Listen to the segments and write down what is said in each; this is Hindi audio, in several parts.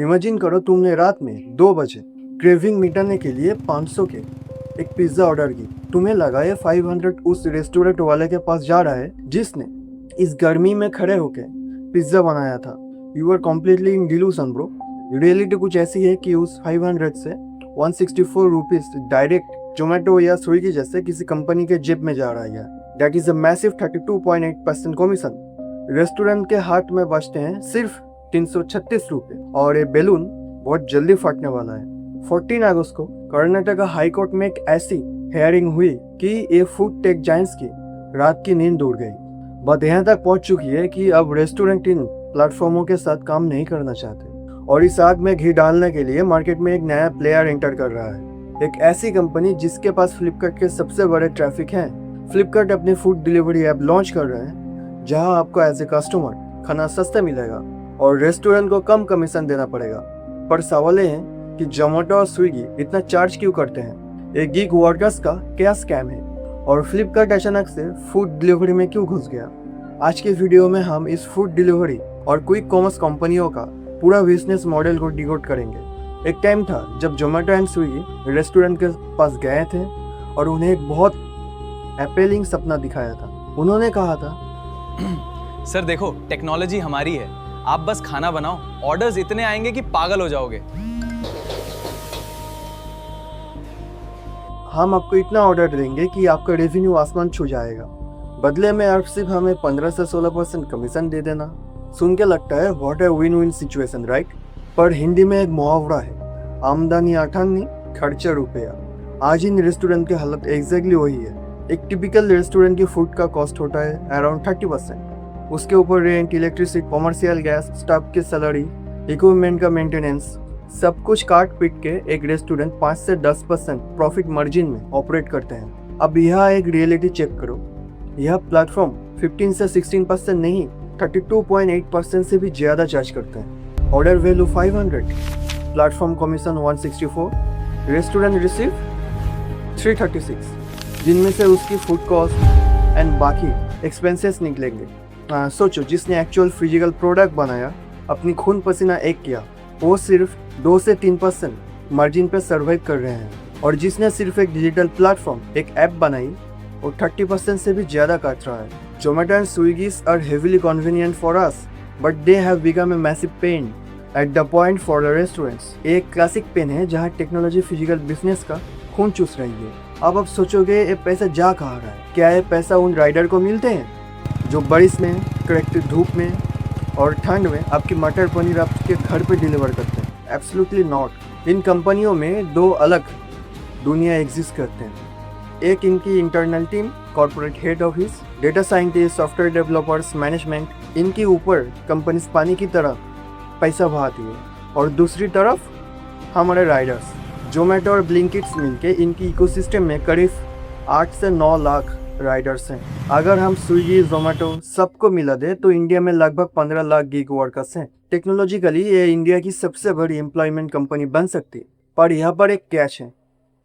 इमेजिन करो तुमने रात में 2 बजे क्रेविंग मिटाने के लिए 500 के एक पिज्ज़ा ऑर्डर की। तुम्हें लगा ये 500 उस रेस्टोरेंट वाले के पास जा रहा है जिसने इस गर्मी में खड़े होकर पिज्ज़ा बनाया था। You are completely in delusion bro. Reality कुछ ऐसी है कि उस 500 से 164 रुपीज़ डायरेक्ट जोमेटो या स्विगी जैसे किसी कंपनी के जेब में जा रहा है। That is a massive 32.8% commission. Restaurant के हाथ में बचते हैं सिर्फ 336 रुपये और ये बैलून बहुत जल्दी फटने वाला है। 14 अगस्त को कर्नाटका हाई कोर्ट में एक ऐसी हेयरिंग हुई कि ये फूड टेक जायंट्स की रात की नींद उड़ गई। बात यहाँ तक पहुँच चुकी है कि अब रेस्टोरेंट इन प्लेटफॉर्मों के साथ काम नहीं करना चाहते और इस आग में घी डालने के लिए मार्केट में एक नया प्लेयर एंटर कर रहा है। एक ऐसी कंपनी जिसके पास फ्लिपकार्ट के सबसे बड़े ट्रैफिक हैं। फ्लिपकार्ट अपनी फूड डिलीवरी ऐप लॉन्च कर रहे हैं जहां आपको एज ए कस्टमर खाना सस्ता मिलेगा और रेस्टोरेंट को कम कमीशन देना पड़ेगा। पर सवाल ये है कि जोमेटो और स्विगी इतना चार्ज क्यों करते हैं? एक गिग वर्कर्स का क्या स्कैम है और फ्लिपकार्ट अचानक से फूड डिलीवरी में क्यों घुस गया? आज के वीडियो में हम इस फूड डिलीवरी और क्विक कॉमर्स कंपनियों का पूरा बिजनेस मॉडल को डिकोड करेंगे। एक टाइम था जब जोमेटो एंड स्विगी रेस्टोरेंट के पास गए थे और उन्हें एक बहुत अपीलिंग सपना दिखाया था। उन्होंने कहा था, सर देखो, टेक्नोलॉजी हमारी है, आप बस खाना बनाओ, ऑर्डर्स इतने आएंगे कि पागल हो जाओगे। हम आपको इतना ऑर्डर देंगे कि आपका रेवेन्यू आसमान छू जाएगा। बदले में आप सिर्फ हमें 15 से 16% कमीशन दे देना। सुन के लगता है what a win win situation, right? पर हिंदी में एक मुहावरा है, आमदनी 98, खर्चा रुपया। आज इन रेस्टोरेंट की हालत एग्जैक्टली वही है। एक टिपिकल रेस्टोरेंट की फूड का कॉस्ट होता है अराउंड 30%। उसके ऊपर rent, electricity, commercial gas, staff की सैलरी, इक्विपमेंट का मेंटेनेंस, सब कुछ काट पीट के एक रेस्टोरेंट 5 से 10% प्रॉफिट मार्जिन में ऑपरेट करते हैं। अब यह एक रियलिटी चेक करो, यह प्लेटफॉर्म 15 से 16% नहीं 32.8% से भी ज़्यादा चार्ज करते हैं। Order value 500, platform commission 164, restaurant receive 336, जिनमें से उसकी फूड कॉस्ट एंड बाकी एक्सपेंसेस निकलेंगे। सोचो, जिसने एक्चुअल फिजिकल प्रोडक्ट बनाया, अपनी खून पसीना एक किया, वो सिर्फ 2 से 3% मार्जिन पे सर्वाइव कर रहे हैं और जिसने सिर्फ एक डिजिटल प्लेटफॉर्म, एक ऐप बनाई, वो 30% से भी ज़्यादा काट रहा है। Zomato and Swiggy are heavily convenient for us, but they have become a massive pain at the point for the restaurants। एक क्लासिक पेन है जहाँ टेक्नोलॉजी फिजिकल बिजनेस का खून चूस रही है। अब आप सोचोगे ये पैसा जा कहाँ रहा है? क्या ये पैसा उन राइडर को मिलते हैं जो बारिश में, कड़कती धूप में और ठंड में आपकी मटर पनीर आपके घर पे डिलीवर करते हैं? Absolutely not. इन कंपनियों में 2 अलग दुनिया एग्जिस्ट करते हैं। एक इनकी internal team, corporate head office, data scientist, software developers, management, इनके ऊपर कंपनीज पानी की तरह पैसा बहाती है और दूसरी तरफ हमारे राइडर्स। जोमेटो और ब्लिंकिट्स मिलके इनकी इकोसिस्टम में करीब 8 से 9 लाख राइडर्स हैं। अगर हम स्विगी, जोमेटो सबको मिला दे तो इंडिया में लगभग 15 लाख गिग वर्कर्स हैं। टेक्नोलॉजिकली ये इंडिया की सबसे बड़ी एम्प्लॉयमेंट कंपनी बन सकती है, पर यहाँ पर एक कैच है।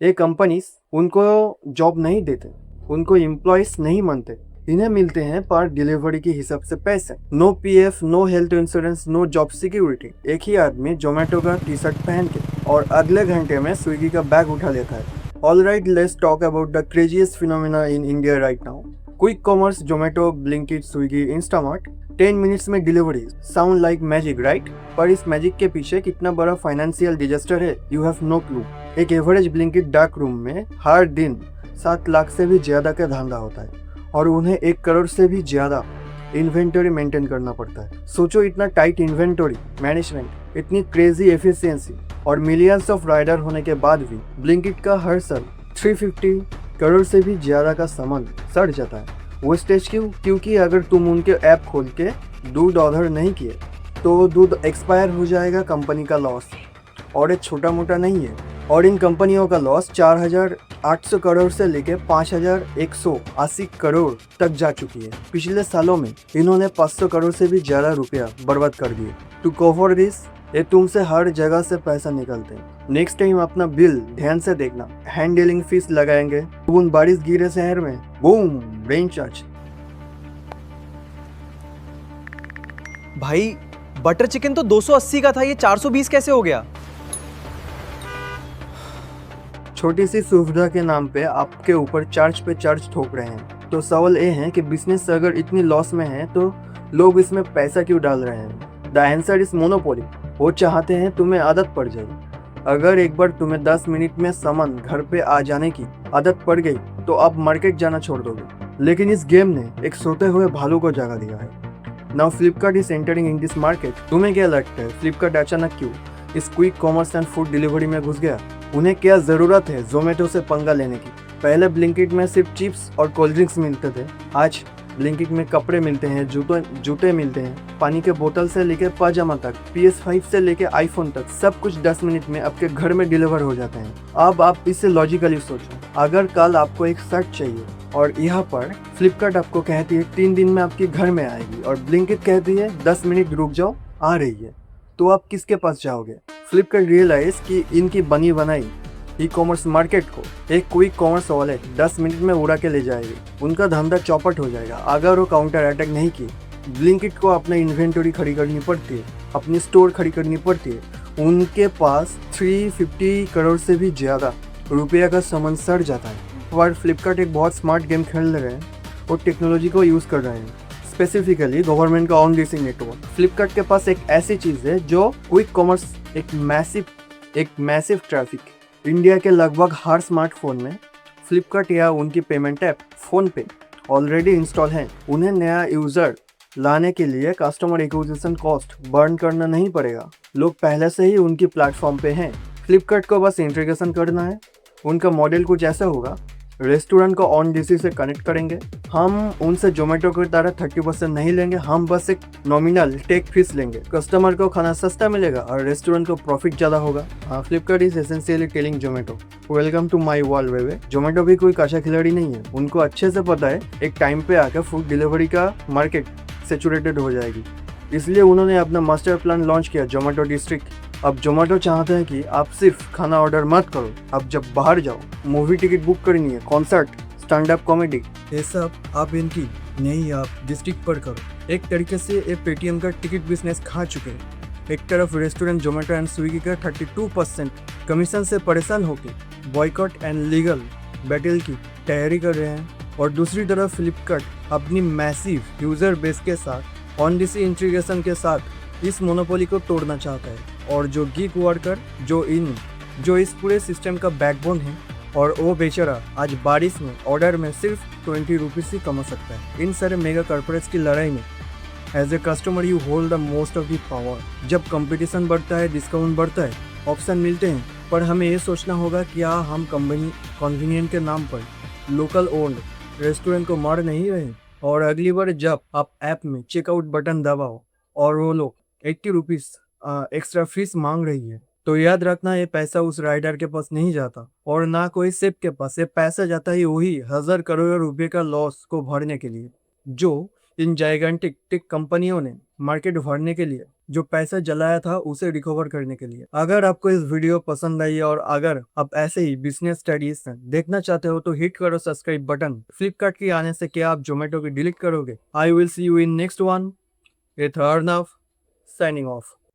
ये कंपनीज उनको जॉब नहीं देते, उनको एम्प्लॉयज नहीं मानते, इन्हें मिलते हैं पर डिलीवरी के हिसाब से पैसे। No PF, no health insurance, no job security. एक ही आदमी जोमेटो का टी शर्ट पहन के और अगले घंटे में स्विगी का बैग उठा लेता है। Alright, let's talk about the craziest phenomena in India right now. Quick commerce, Zomato, Blinkit, Swiggy, Instamart, 10 minutes में डिलीवरी। Sound like magic, right? पर इस मैजिक के पीछे कितना बड़ा फाइनेंशियल डिजास्टर है, यू हैव नो क्लू। एक एवरेज ब्लिंकिट डार्क रूम में हर दिन 7 लाख से भी ज़्यादा का धंधा होता है और उन्हें 1 करोड़ से भी ज़्यादा इन्वेंटरी मेंटेन करना पड़ता है। सोचो, इतना टाइट इन्वेंटरी मैनेजमेंट, इतनी क्रेजी एफिशिएंसी और मिलियंस ऑफ राइडर होने के बाद भी ब्लिंकिट का हर साल 350 करोड़ से भी ज़्यादा का सामान सड़ जाता है। वो स्टेज क्यों? क्योंकि अगर तुम उनके ऐप खोल के दूध ऑर्डर नहीं किए तो दूध एक्सपायर हो जाएगा, कंपनी का लॉस। और ये छोटा मोटा नहीं है। और इन कंपनियों का लॉस 4,800 करोड़ से लेकर 5,180 करोड़ तक जा चुकी है। पिछले सालों में इन्होंने 500 करोड़ से भी ज़्यादा रुपया बर्बाद कर दिए। टू कवर दिस, ये तुमसे हर जगह से पैसा निकलते हैं। नेक्स्ट टाइम अपना बिल ध्यान से देखना, हैंडलिंग फीस लगाएंगे, बूंद बारिश गिरे शहर में, बूम, रेन चार्ज। भाई बटर चिकन तो 280 का था, ये 420 कैसे हो गया? छोटी सी सुविधा के नाम पे आपके ऊपर चार्ज पे चार्ज ठोक रहे हैं। तो सवाल ये है कि बिजनेस अगर इतनी लॉस में है तो लोग इसमें पैसा क्यों डाल रहे हैं? The answer is monopoly. वो चाहते हैं तुम्हें आदत पड़ जाए। अगर एक बार तुम्हें 10 मिनट में सामान घर पे आ जाने की आदत पड़ गई तो आप मार्केट जाना छोड़ दोगे। लेकिन इस गेम ने एक सोते हुए भालू को जगा दिया है। Now Flipkart is entering in this market. तुम्हें क्या लगता है फ्लिपकार्ट अचानक क्यों इस quick commerce and food delivery में घुस गया? उन्हें क्या जरूरत है जोमेटो से पंगा लेने की? पहले ब्लिंकिट में सिर्फ चिप्स और कोल्ड ड्रिंक्स मिलते थे, आज ब्लिंकिट में कपड़े मिलते हैं, जूते मिलते हैं, पानी के बोतल से लेके पाजामा तक, PS5 से लेके आईफोन तक, सब कुछ 10 मिनट में आपके घर में डिलीवर हो जाते हैं। अब आप इसे लॉजिकली सोचो, अगर कल आपको एक शर्ट चाहिए और यहाँ पर फ्लिपकार्ट आपको कहती है 3 दिन में आपके घर में आएगी और ब्लिंकिट कहती है 10 मिनट रुक जाओ आ रही है, तो आप किसके पास जाओगे? फ्लिपकार्ट रियलाइज कि इनकी बनी बनाई ई कॉमर्स मार्केट को एक क्विक कॉमर्स वाले 10 मिनट में उड़ा के ले जाएगी। उनका धंधा चौपट हो जाएगा अगर वो काउंटर अटैक नहीं की। ब्लिंकिट को अपना इन्वेंटरी खड़ी करनी पड़ती है, अपनी स्टोर खड़ी करनी पड़ती है। उनके पास 350 करोड़ से भी ज़्यादा रुपया का सामान सड़ जाता है। पर फ्लिपकार्ट एक बहुत स्मार्ट गेम खेल रहे हैं और टेक्नोलॉजी को यूज़ कर रहे हैं, स्पेसिफिकली गवर्नमेंट का ऑन डीसी नेटवर्क। फ्लिपकार्ट के पास एक ऐसी चीज़ है जो क्विक कॉमर्स एक मैसिव ट्रैफिक। इंडिया के लगभग हर स्मार्टफोन में फ्लिपकार्ट या उनकी पेमेंट ऐप फ़ोन पे ऑलरेडी इंस्टॉल है। उन्हें नया यूज़र लाने के लिए कस्टमर एक्विजिशन कॉस्ट बर्न करना नहीं पड़ेगा, लोग पहले से ही उनकी प्लेटफॉर्म पे हैं। फ्लिपकार्ट को बस इंटीग्रेशन करना है। उनका मॉडल कुछ ऐसा होगा, रेस्टोरेंट को ऑन डीसी से कनेक्ट करेंगे। हम उनसे जोमेटो की तरह 30% नहीं लेंगे, हम बस एक नॉमिनल टेक फीस लेंगे। कस्टमर को खाना सस्ता मिलेगा और रेस्टोरेंट को प्रॉफिट ज़्यादा होगा। Flipkart is essentially telling Zomato welcome to my world way. Zomato भी कोई कच्चा खिलाड़ी नहीं है, उनको अच्छे से पता है एक टाइम पे आकर फूड डिलीवरी का मार्केट सेचुरेटेड हो जाएगी, इसलिए उन्होंने अपना मास्टर प्लान लॉन्च किया, जोमेटो डिस्ट्रिक्ट। अब जोमेटो चाहते हैं कि आप सिर्फ खाना ऑर्डर मत करो, अब जब बाहर जाओ, मूवी टिकट बुक करनी है, कॉन्सर्ट, स्टैंड अप कॉमेडी, ये सब आप इनकी नहीं आप डिस्ट्रिक्ट पर करो। एक तरीके से ये पेटीएम का टिकट बिजनेस खा चुके हैं। एक तरफ रेस्टोरेंट जोमेटो एंड स्विगी का 32% कमीशन से परेशान होकर बॉयकॉट एंड लीगल बैटल की तैयारी कर रहे हैं, और दूसरी तरफ फ्लिपकार्ट अपनी मैसिव यूज़र बेस के साथ ऑन डीसी इंटीग्रेशन के साथ इस मोनोपोली को तोड़ना चाहता है। और जो गीक वर्कर जो इस पूरे सिस्टम का बैकबोन है, और वो बेचारा आज बारिश में ऑर्डर में सिर्फ 20 रुपीज़ ही कमा सकता है। इन सारे मेगा कॉर्पोरेट्स की लड़ाई में as a customer you hold the most of the power. जब कंपटीशन बढ़ता है, डिस्काउंट बढ़ता है, ऑप्शन मिलते हैं, पर हमें ये सोचना होगा क्या हम कंपनी कन्वीनियंट के नाम पर लोकल ओन्ड रेस्टोरेंट को मार नहीं रहे। और अगली बार जब आप ऐप में चेकआउट बटन दबाओ और वो लोग 80 रुपीज़ एक्स्ट्रा फीस मांग रही है, तो याद रखना ये पैसा उस राइडर के पास नहीं जाता और ना कोई सेफ के पास। ये पैसा जाता है वही 1000 करोड़ रुपए का लॉस को भरने के लिए, जो इन जाइगेंटिक टेक कंपनियों ने मार्केट भरने के लिए जो पैसा जलाया था उसे रिकवर करने के लिए। अगर आपको इस वीडियो पसंद आई और अगर आप ऐसे ही बिजनेस स्टडीज देखना चाहते हो तो हिट करो सब्सक्राइब बटन। फ्लिपकार्ट के आने से क्या आप जोमेटो की डिलीट करोगे? I will see you in next one. It's Arnav signing off.